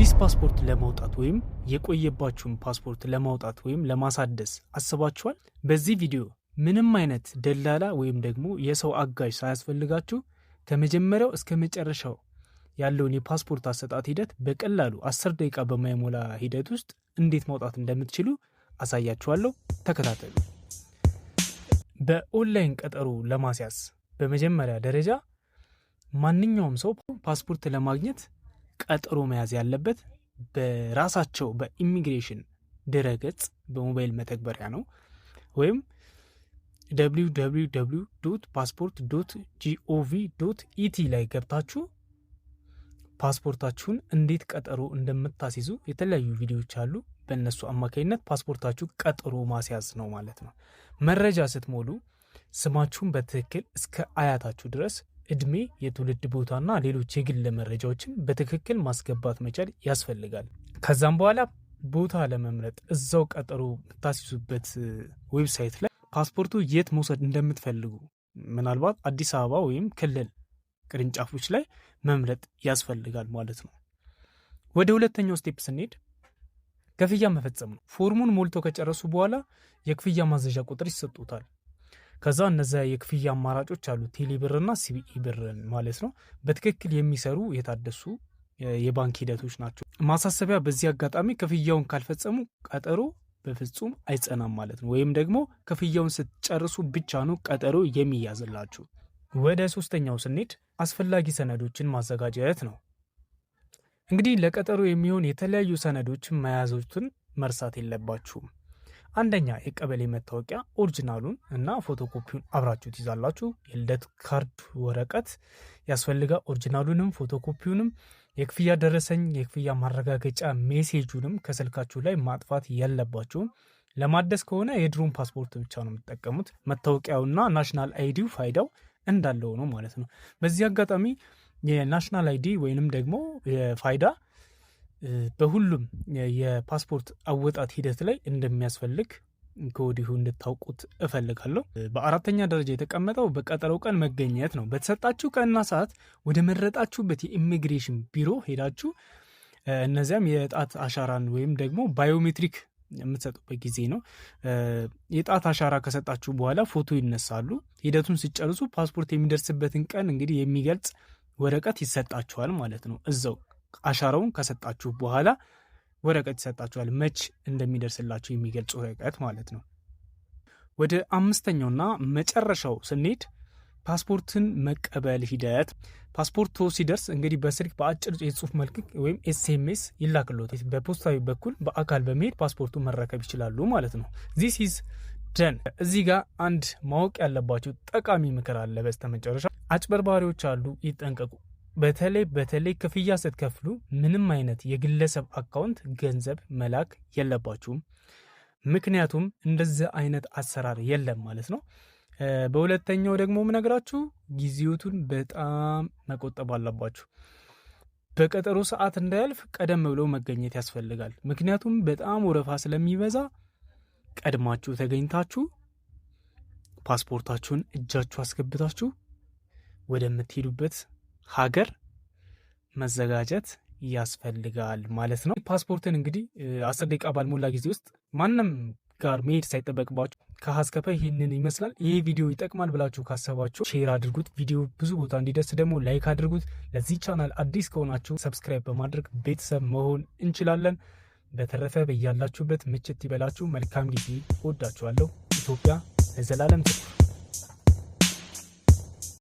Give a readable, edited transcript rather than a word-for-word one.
አዲስ ፓስፖርት ለማውጣት ወይም የቆየባችሁን ፓስፖርት ለማውጣት ወይም ለማሳደስ አስባችኋል? በዚህ ቪዲዮ ምንም አይነት ደላላ ወይም ደግሞ የሰው አጋዥ ሳያስፈልጋችሁ ከመጀመሪያው እስከ መጨረሻው ያለውን የፓስፖርት አሰጣጥ ሂደት በቀላሉ 10 ደቂቃ በማይሞላ ሂደት ውስጥ እንዴት ማውጣት እንደምትችሉ አሳያችኋለሁ። ተከታተሉ። በኦንላይን ቀጠሮ ለማስያዝ በመጀመሪያ ደረጃ ማንኛውም ሰው ፓስፖርት ለማግኘት ቀጠሮ መያዝ ያለበት በራሳቸው በኢሚግሬሽን ድረገጽ በሞባይል መተግበሪያ ነው። ወይም www.passport.gov.et ላይ ገብታችሁ ፓስፖርታችሁን እንዴት ቀጠሮ እንደምታስይዙ የተለያዩ ቪዲዮዎች አሉ። በእነሱ አማካኝነት ፓስፖርታችሁ ቀጠሮ ማስያዝ ነው ማለት ነው። መረጃ ስትሞሉ ስማችሁን በትክክል እስከ አያታችሁ ድረስ እድሜ፣ የትውልድ ቦታና ሌሎች የግል መረጃዎችን በትክክል ማስገባት መቻል ያስፈልጋል። ከዛም በኋላ ቦታ ለመምረጥ እዛው ቀጠሮ የምታስይዙበት ዌብሳይት ላይ ፓስፖርቱ የት መውሰድ እንደምትፈልጉ ምናልባት አዲስ አበባ ወይም ክልል ቅርንጫፎች ላይ መምረጥ ያስፈልጋል ማለት ነው። ወደ ሁለተኛው ስቴፕ ስንሄድ ክፍያ መፈጸም ነው። ፎርሙን ሞልተው ከጨረሱ በኋላ የክፍያ ማዘዣ ቁጥር ይሰጡታል። ከዛ እነዚያ የክፍያ አማራጮች አሉ፣ ቴሌብርና ሲቢኢ ብር ማለት ነው። በትክክል የሚሰሩ የታደሱ የባንክ ሂደቶች ናቸው። ማሳሰቢያ፣ በዚህ አጋጣሚ ክፍያውን ካልፈጸሙ ቀጠሮ በፍጹም አይጸናም ማለት ነው። ወይም ደግሞ ክፍያውን ስትጨርሱ ብቻ ነው ቀጠሮ የሚያዝላችሁ። ወደ ሶስተኛው ስንሄድ አስፈላጊ ሰነዶችን ማዘጋጀት ነው። እንግዲህ ለቀጠሮ የሚሆን የተለያዩ ሰነዶችን መያዞችን መርሳት የለባችሁም። አንደኛ የቀበሌ መታወቂያ ኦሪጂናሉን እና ፎቶኮፒውን አብራችሁ ትይዛላችሁ። የልደት ካርድ ወረቀት ያስፈልጋል። ኦሪጂናሉንም ፎቶኮፒውንም፣ የክፍያ ደረሰኝ፣ የክፍያ ማረጋገጫ ሜሴጁንም ከስልካችሁ ላይ ማጥፋት የለባችሁም። ለማደስ ከሆነ የድሮን ፓስፖርት ብቻ ነው የምትጠቀሙት። መታወቂያውና ናሽናል አይዲው ፋይዳው እንዳለው ነው ማለት ነው። በዚህ አጋጣሚ የናሽናል አይዲ ወይንም ደግሞ የፋይዳ በሁሉም የፓስፖርት አወጣት ሂደት ላይ እንደሚያስፈልግ ከወዲሁ እንድታውቁት እፈልጋለሁ። በአራተኛ ደረጃ የተቀመጠው በቀጠሮው ቀን መገኘት ነው። በተሰጣችሁ ቀንና ሰዓት ወደ መረጣችሁበት የኢሚግሬሽን ቢሮ ሄዳችሁ እነዚያም የጣት አሻራን ወይም ደግሞ ባዮሜትሪክ የምትሰጡበት ጊዜ ነው። የጣት አሻራ ከሰጣችሁ በኋላ ፎቶ ይነሳሉ። ሂደቱን ሲጨርሱ ፓስፖርት የሚደርስበትን ቀን እንግዲህ የሚገልጽ ወረቀት ይሰጣችኋል ማለት ነው። እዛው አሻራውን ከሰጣችሁ በኋላ ወረቀት ይሰጣችኋል፣ መች እንደሚደርስላችሁ የሚገልጽ ወረቀት ማለት ነው። ወደ አምስተኛውና መጨረሻው ስንሄድ ፓስፖርትን መቀበል ሂደት። ፓስፖርቱ ሲደርስ እንግዲህ በስልክ በአጭር የጽሁፍ መልእክት ወይም ኤስኤምኤስ ይላክሎታል። በፖስታዊ በኩል በአካል በመሄድ ፓስፖርቱ መረከብ ይችላሉ ማለት ነው። ዚስ ኢዝ ደን። እዚህ ጋር አንድ ማወቅ ያለባቸው ጠቃሚ ምክር አለ። በስተመጨረሻ አጭበርባሪዎች አሉ፣ ይጠንቀቁ። በተለይ ክፍያ ስትከፍሉ ምንም አይነት የግለሰብ አካውንት ገንዘብ መላክ የለባችሁም። ምክንያቱም እንደዚህ አይነት አሰራር የለም ማለት ነው። በሁለተኛው ደግሞ ምነግራችሁ ጊዜዎቱን በጣም መቆጠብ አለባችሁ። በቀጠሮ ሰዓት እንዳያልፍ ቀደም ብሎ መገኘት ያስፈልጋል። ምክንያቱም በጣም ወረፋ ስለሚበዛ ቀድማችሁ ተገኝታችሁ ፓስፖርታችሁን እጃችሁ አስገብታችሁ ወደምትሄዱበት ሀገር መዘጋጀት ያስፈልጋል ማለት ነው። ፓስፖርትን እንግዲህ 10 ደቂቃ ባልሞላ ጊዜ ውስጥ ማንም ጋር መሄድ ሳይጠበቅባችሁ ከሀስከፈ ይህንን ይመስላል። ይህ ቪዲዮ ይጠቅማል ብላችሁ ካሰባችሁ ሼር አድርጉት። ቪዲዮ ብዙ ቦታ እንዲደርስ ደግሞ ላይክ አድርጉት። ለዚህ ቻናል አዲስ ከሆናችሁ ሰብስክራይብ በማድረግ ቤተሰብ መሆን እንችላለን። በተረፈ በያላችሁበት ምችት ይበላችሁ። መልካም ጊዜ። እወዳችኋለሁ። ኢትዮጵያ ለዘላለም ትኑር።